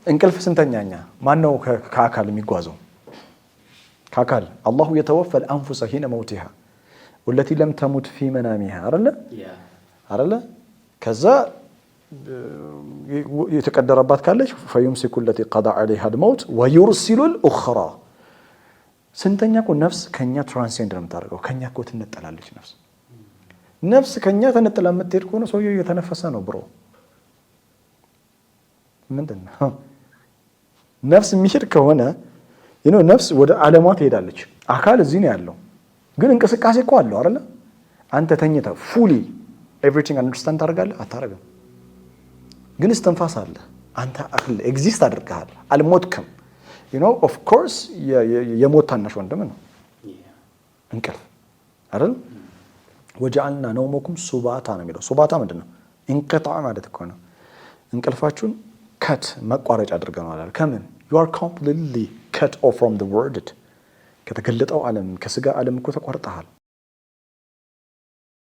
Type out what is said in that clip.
እንቅልፍ ስንተኛኛ ማነው ከአካል የሚጓዘው ከአካል አላሁ يتوفى الانفس حين موتها والتي لم تمت في منامها አይደለ ከዛ የተቀደረባት ካለች فيمسك التي قضى عليها الموت ويرسل الاخرى ስንተኛ እኮ ነፍስ ከኛ ትራንሴንድ ነው የምታደርገው ከኛ እኮ ትነጠላለች ነፍስ ከኛ ተነጥላ የምትሄድ ከሆነ ሰውየው እየተነፈሰ ነው ብሮ ምንድነው ነፍስ የሚሄድ ከሆነ ነፍስ ወደ ዓለሟ ትሄዳለች አካል እዚህ ነው ያለው ግን እንቅስቃሴ እኮ አለው አይደል አንተ ተኝተህ ፉሊ ኤቭሪቲንግ አንደርስታንድ ታደርጋለህ አታረጋም ግን እስትንፋስ አለ አንተ አክል ኤግዚስት አድርገሃል አልሞትክም ኦፍ ኮርስ የሞት ታናሽ ወንድም ነው እንቅልፍ አይደል ወጀዐልና ነውመኩም ሱባታ ነው የሚለው ሱባታ ምንድነው እንቅጣዕ ማለት እኮ ነው እንቅልፋችሁን ከት መቋረጫ አድርገናል ከምን you are completely cut off from the world ከተገለጠው ዓለም ከስጋ ዓለም እኮ ተቋርጠሃል